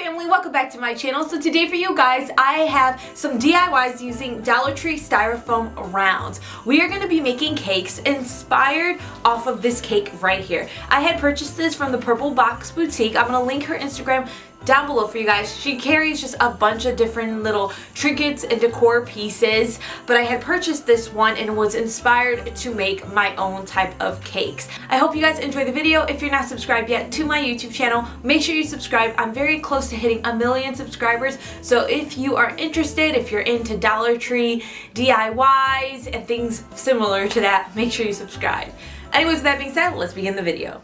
family, welcome back to my channel. So today for you guys, I have some DIYs using Dollar Tree styrofoam rounds. We are going to be making cakes inspired off of this cake right here. I had purchased this from the Purple Box Boutique. I'm going to link her Instagram down below for you guys. She carries just a bunch of different little trinkets and decor pieces, but I had purchased this one and was inspired to make my own type of cakes. I hope you guys enjoy the video. If you're not subscribed yet to my YouTube channel, make sure you subscribe. I'm very close to hitting 1 million subscribers, so if you are interested, if you're into Dollar Tree DIYs and things similar to that, make sure you subscribe. Anyways, with that being said, let's begin the video.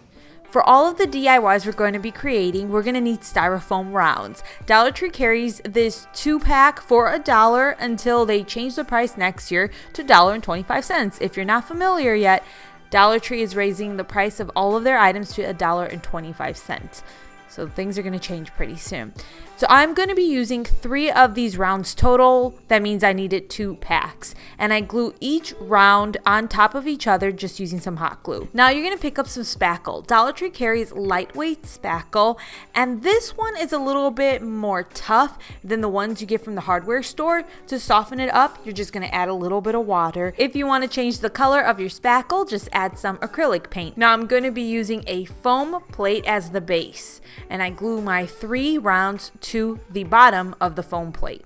For all of the DIYs we're going to be creating, we're going to need styrofoam rounds. Dollar Tree carries this 2-pack for $1 until they change the price next year to $1.25. If you're not familiar yet, Dollar Tree is raising the price of all of their items to $1.25. So things are going to change pretty soon. So I'm going to be using 3 of these rounds total. That means I needed 2 packs. And I glue each round on top of each other just using some hot glue. Now you're going to pick up some spackle. Dollar Tree carries lightweight spackle. And this one is a little bit more tough than the ones you get from the hardware store. To soften it up, you're just going to add a little bit of water. If you want to change the color of your spackle, just add some acrylic paint. Now I'm going to be using a foam plate as the base. And I glue my 3 rounds to the bottom of the foam plate.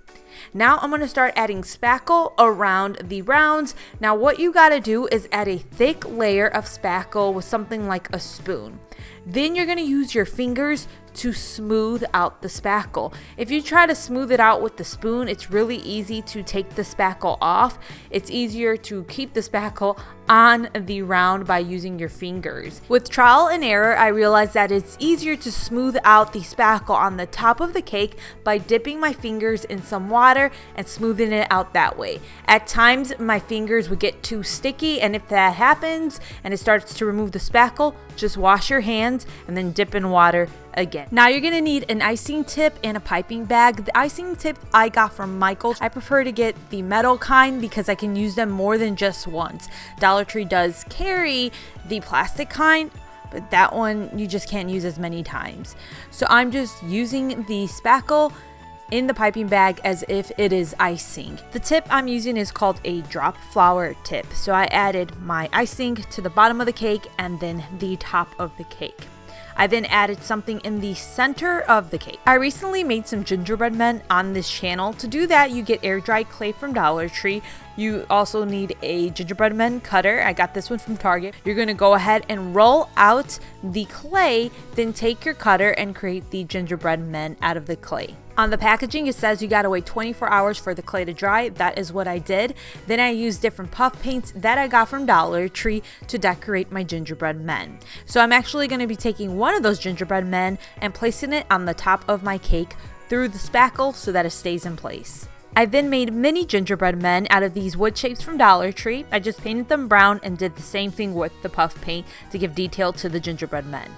Now I'm going to start adding spackle around the rounds. Now what you got to do is add a thick layer of spackle with something like a spoon. Then you're going to use your fingers to smooth out the spackle. If you try to smooth it out with the spoon, it's really easy to take the spackle off. It's easier to keep the spackle on the round by using your fingers. With trial and error, I realized that it's easier to smooth out the spackle on the top of the cake by dipping my fingers in some water and smoothing it out that way. At times, my fingers would get too sticky, and if that happens and it starts to remove the spackle, just wash your hands and then dip in water again. Now you're going to need an icing tip and a piping bag. The icing tip I got from Michael's. I prefer to get the metal kind because I can use them more than just once. Dollar Tree does carry the plastic kind, but that one you just can't use as many times. So I'm just using the spackle in the piping bag as if it is icing. The tip I'm using is called a drop flour tip. So I added my icing to the bottom of the cake and then the top of the cake. I then added something in the center of the cake. I recently made some gingerbread men on this channel. To do that, you get air dried clay from Dollar Tree. You also need a gingerbread men cutter. I got this one from Target. You're going to go ahead and roll out the clay, then take your cutter and create the gingerbread men out of the clay. On the packaging, it says you gotta wait 24 hours for the clay to dry. That is what I did. Then I used different puff paints that I got from Dollar Tree to decorate my gingerbread men. So I'm actually gonna be taking one of those gingerbread men and placing it on the top of my cake through the spackle so that it stays in place. I then made mini gingerbread men out of these wood shapes from Dollar Tree. I just painted them brown and did the same thing with the puff paint to give detail to the gingerbread men.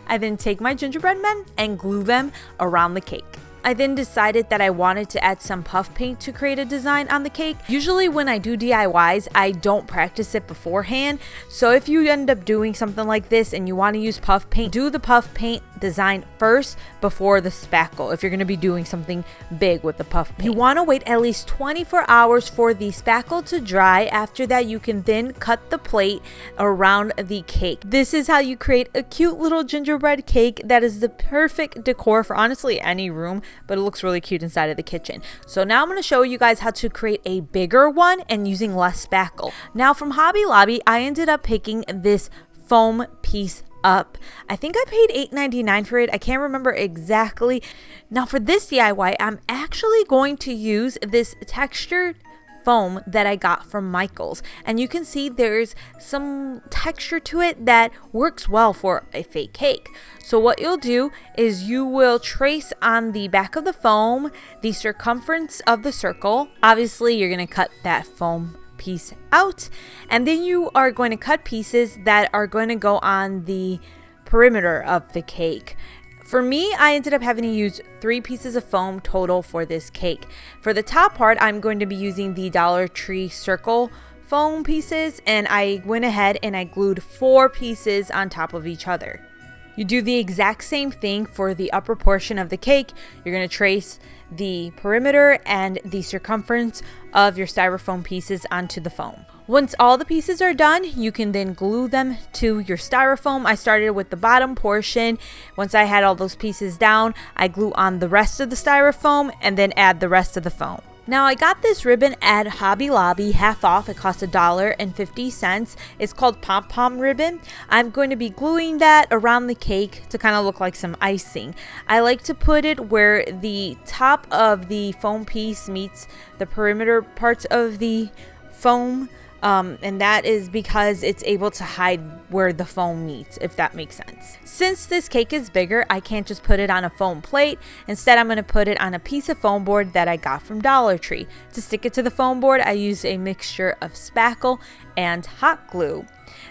I then take my gingerbread men and glue them around the cake. I then decided that I wanted to add some puff paint to create a design on the cake. Usually when I do DIYs, I don't practice it beforehand. So if you end up doing something like this and you want to use puff paint, do the puff paint design first before the spackle if you're going to be doing something big with the puff paint. You want to wait at least 24 hours for the spackle to dry. After that, you can then cut the plate around the cake. This is how you create a cute little gingerbread cake that is the perfect decor for honestly any room, but it looks really cute inside of the kitchen. So now I'm going to show you guys how to create a bigger one and using less spackle. Now from Hobby Lobby, I ended up picking this foam piece up. I think I paid $8.99 for it. I can't remember exactly. Now for this DIY, I'm actually going to use this textured foam that I got from Michael's, and you can see there's some texture to it that works well for a fake cake. So what you'll do is you will trace on the back of the foam the circumference of the circle. Obviously you're going to cut that foam piece out, and then you are going to cut pieces that are going to go on the perimeter of the cake. For me, I ended up having to use 3 pieces of foam total for this cake. For the top part, I'm going to be using the Dollar Tree circle foam pieces, and I went ahead and I glued 4 pieces on top of each other. You do the exact same thing for the upper portion of the cake. You're going to trace the perimeter and the circumference of your styrofoam pieces onto the foam. Once all the pieces are done, you can then glue them to your styrofoam. I started with the bottom portion. Once I had all those pieces down, I glue on the rest of the styrofoam and then add the rest of the foam. Now I got this ribbon at Hobby Lobby, half off. It cost $1.50. It's called Pom Pom ribbon. I'm going to be gluing that around the cake to kind of look like some icing. I like to put it where the top of the foam piece meets the perimeter parts of the foam. And that is because it's able to hide where the foam meets, if that makes sense. Since this cake is bigger, I can't just put it on a foam plate. Instead, I'm going to put it on a piece of foam board that I got from Dollar Tree. To stick it to the foam board, I used a mixture of spackle and hot glue.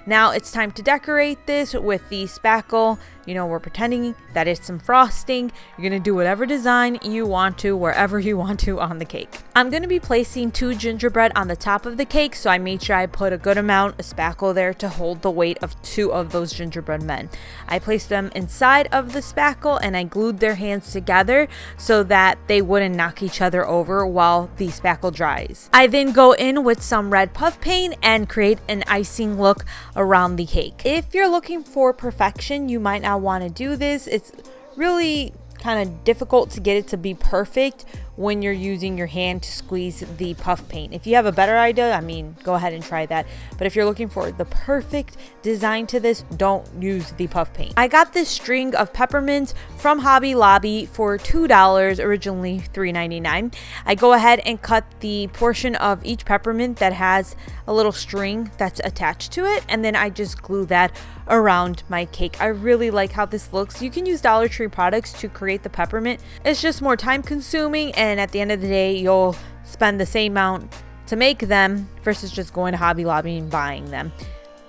Now it's time to decorate this with the spackle. You know, we're pretending that it's some frosting. You're going to do whatever design you want to, wherever you want to on the cake. I'm going to be placing 2 gingerbread on the top of the cake, so I made sure I put a good amount of spackle there to hold the weight of 2 of those gingerbread men. I placed them inside of the spackle and I glued their hands together so that they wouldn't knock each other over while the spackle dries. I then go in with some red puff paint and create an icing look around the cake. If you're looking for perfection, you might not want to do this. It's really kind of difficult to get it to be perfect when you're using your hand to squeeze the puff paint. If you have a better idea, I mean, go ahead and try that. But if you're looking for the perfect design to this, don't use the puff paint. I got this string of peppermints from Hobby Lobby for $2, originally $3.99. I go ahead and cut the portion of each peppermint that has a little string that's attached to it, and then I just glue that around my cake. I really like how this looks. You can use Dollar Tree products to create the peppermint. It's just more time consuming, and at the end of the day, you'll spend the same amount to make them versus just going to Hobby Lobby and buying them.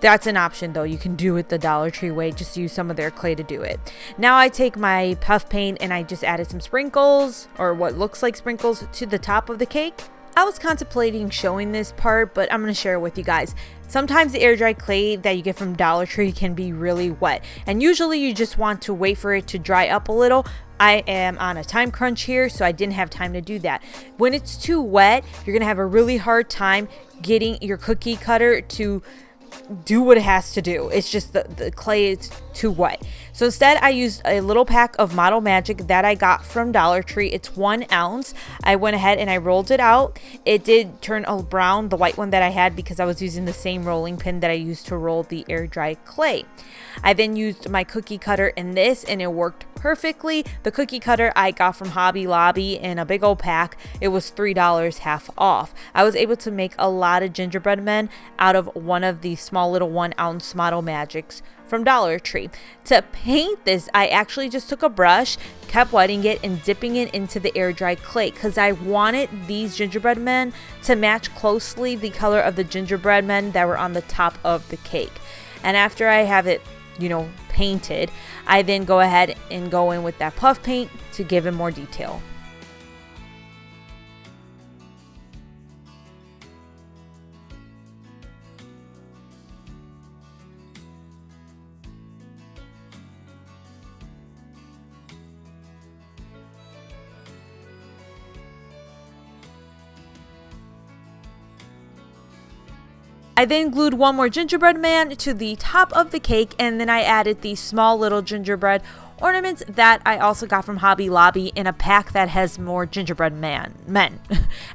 That's an option though. You can do it the Dollar Tree way. Just use some of their clay to do it. Now I take my puff paint and I just added some sprinkles, or what looks like sprinkles, to the top of the cake. I was contemplating showing this part, but I'm going to share it with you guys. Sometimes the air dry clay that you get from Dollar Tree can be really wet, and usually you just want to wait for it to dry up a little. I am on a time crunch here, so I didn't have time to do that. When it's too wet, you're going to have a really hard time getting your cookie cutter to do what it has to do. It's just the clay is too wet. So instead, I used a little pack of Model Magic that I got from Dollar Tree. It's 1 ounce. I went ahead and I rolled it out. It did turn a brown, the white one that I had, because I was using the same rolling pin that I used to roll the air dry clay. I then used my cookie cutter in this and it worked perfectly. The cookie cutter I got from Hobby Lobby in a big old pack. It was $3, half off. I was able to make a lot of gingerbread men out of one of the small little 1 ounce Model Magics from Dollar Tree. To paint this, I actually just took a brush, kept wetting it and dipping it into the air dry clay because I wanted these gingerbread men to match closely the color of the gingerbread men that were on the top of the cake. And after I have it, painted, I then go ahead and go in with that puff paint to give it more detail. I then glued one more gingerbread man to the top of the cake, and then I added these small little gingerbread ornaments that I also got from Hobby Lobby in a pack that has more gingerbread men.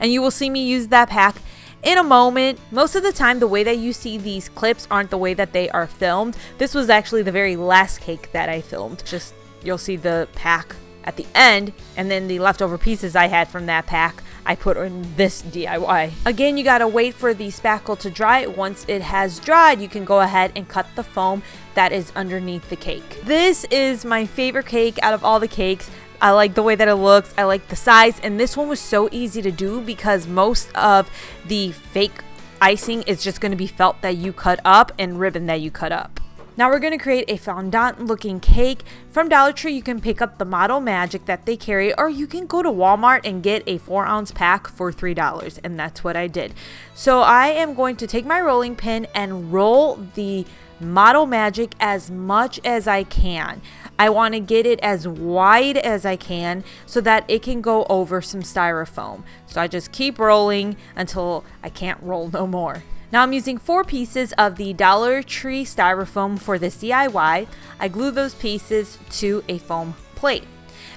And you will see me use that pack in a moment. Most of the time, the way that you see these clips aren't the way that they are filmed. This was actually the very last cake that I filmed. Just, you'll see the pack at the end, and then the leftover pieces I had from that pack I put in this DIY. Again, you gotta wait for the spackle to dry. Once it has dried, you can go ahead and cut the foam that is underneath the cake. This is my favorite cake out of all the cakes. I like the way that it looks, I like the size, and this one was so easy to do because most of the fake icing is just gonna be felt that you cut up and ribbon that you cut up. Now we're going to create a fondant looking cake. From Dollar Tree, you can pick up the Model Magic that they carry, or you can go to Walmart and get a 4 ounce pack for $3, and that's what I did. So I am going to take my rolling pin and roll the Model Magic as much as I can. I want to get it as wide as I can so that it can go over some styrofoam. So I just keep rolling until I can't roll no more. Now I'm using 4 pieces of the Dollar Tree styrofoam for this DIY. I glue those pieces to a foam plate.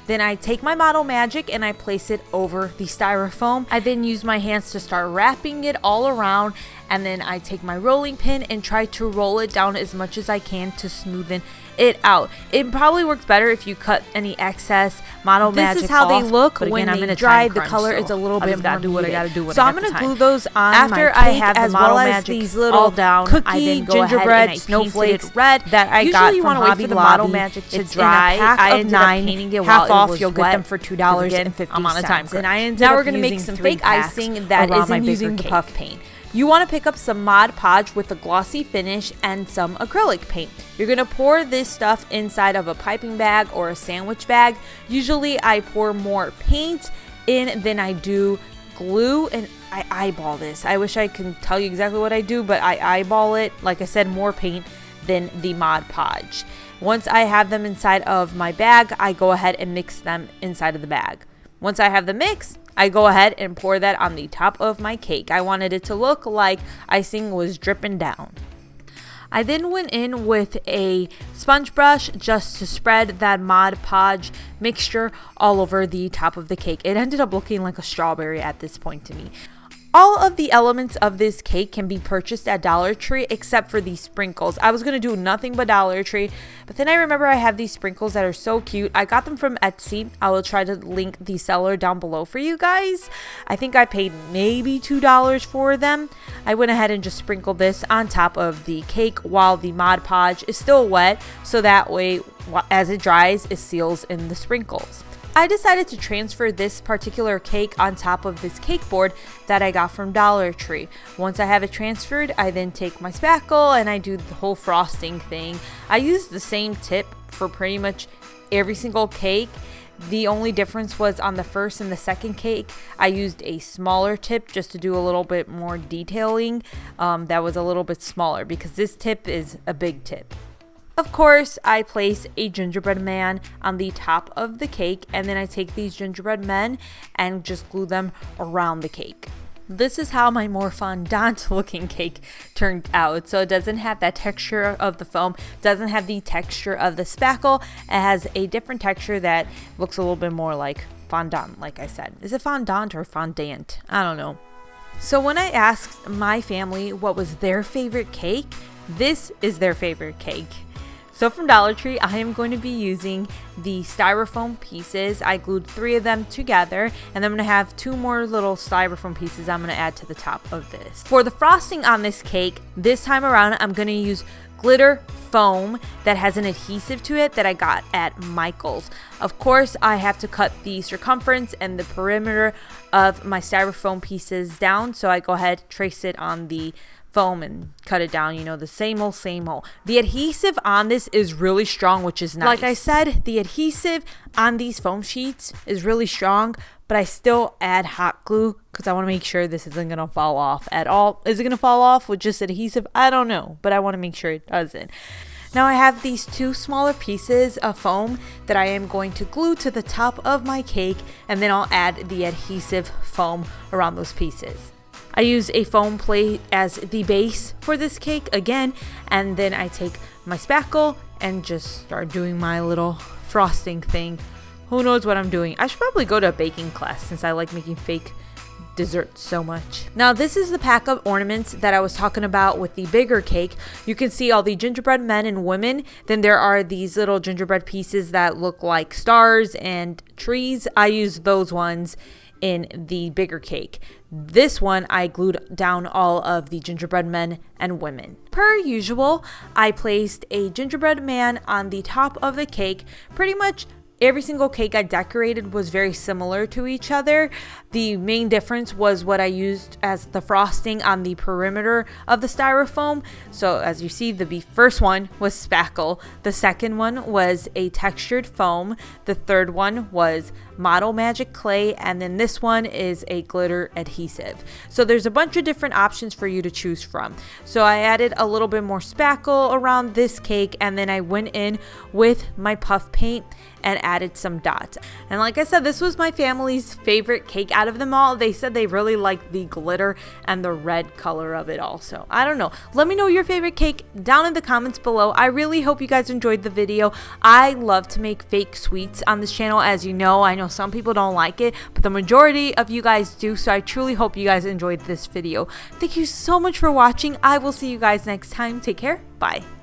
Then I take my Model Magic and I place it over the styrofoam. I then use my hands to start wrapping it all around, and then I take my rolling pin and try to roll it down as much as I can to smoothen it out. It probably works better if you cut any excess Model Magic off. This is how they look when they dry. The color is a little bit more muted. So I'm going to glue those on after I have the Model Magic these little all down. Cookie, gingerbread, snowflakes, red that I got from Hobby Lobby. Magic to dry. I ended up painting it half off. You'll get them for $2.50. I'm on a time crunch. And now we're going to make some fake icing that isn't using the puff paint. You want to pick up some Mod Podge with a glossy finish and some acrylic paint. You're going to pour this stuff inside of a piping bag or a sandwich bag. Usually I pour more paint in than I do glue, and I eyeball this. I wish I could tell you exactly what I do, but I eyeball it. Like I said, more paint than the Mod Podge. Once I have them inside of my bag, I go ahead and mix them inside of the bag. Once I have the mix, I go ahead and pour that on the top of my cake. I wanted it to look like icing was dripping down. I then went in with a sponge brush just to spread that Mod Podge mixture all over the top of the cake. It ended up looking like a strawberry at this point to me. All of the elements of this cake can be purchased at Dollar Tree except for these sprinkles. I was going to do nothing but Dollar Tree, but then I remember I have these sprinkles that are so cute. I got them from Etsy. I will try to link the seller down below for you guys. I think I paid maybe $2 for them. I went ahead and just sprinkled this on top of the cake while the Mod Podge is still wet, so that way as it dries, it seals in the sprinkles. I decided to transfer this particular cake on top of this cake board that I got from Dollar Tree. Once I have it transferred, I then take my spackle and I do the whole frosting thing. I use the same tip for pretty much every single cake. The only difference was on the first and the second cake, I used a smaller tip just to do a little bit more detailing. That was a little bit smaller because this tip is a big tip. Of course, I place a gingerbread man on the top of the cake, and then I take these gingerbread men and just glue them around the cake. This is how my more fondant looking cake turned out. So it doesn't have that texture of the foam, doesn't have the texture of the spackle. It has a different texture that looks a little bit more like fondant, like I said. Is it fondant or fondant? I don't know. So when I asked my family what was their favorite cake, this is their favorite cake. So from Dollar Tree, I am going to be using the styrofoam pieces. I glued 3 of them together, and I'm going to have 2 more little styrofoam pieces I'm going to add to the top of this. For the frosting on this cake, this time around, I'm going to use glitter foam that has an adhesive to it that I got at Michael's. Of course, I have to cut the circumference and the perimeter of my styrofoam pieces down, so I go ahead, trace it on the foam and cut it down, you know, the same old. The adhesive on this is really strong, which is nice. Like I said, the adhesive on these foam sheets is really strong, but I still add hot glue because I want to make sure this isn't going to fall off at all. Is it going to fall off with just adhesive? I don't know, but I want to make sure it doesn't. Now I have these 2 smaller pieces of foam that I am going to glue to the top of my cake, and then I'll add the adhesive foam around those pieces. I use a foam plate as the base for this cake again, and then I take my spackle and just start doing my little frosting thing. Who knows what I'm doing? I should probably go to a baking class since I like making fake desserts so much. Now this is the pack of ornaments that I was talking about with the bigger cake. You can see all the gingerbread men and women. Then there are these little gingerbread pieces that look like stars and trees. I use those ones in the bigger cake. This one I glued down all of the gingerbread men and women. Per usual, I placed a gingerbread man on the top of the cake, pretty much every single cake I decorated was very similar to each other. The main difference was what I used as the frosting on the perimeter of the styrofoam. So as you see, the first one was spackle. The second one was a textured foam. The third one was Model Magic clay, and then this one is a glitter adhesive. So there's a bunch of different options for you to choose from. So I added a little bit more spackle around this cake, and then I went in with my puff paint and added some dots. And like I said, this was my family's favorite cake out of them all. They said they really liked the glitter and the red color of it also. I don't know. Let me know your favorite cake down in the comments below. I really hope you guys enjoyed the video. I love to make fake sweets on this channel, as you know. I know some people don't like it, but the majority of you guys do, so I truly hope you guys enjoyed this video. Thank you so much for watching. I will see you guys next time. Take care. Bye.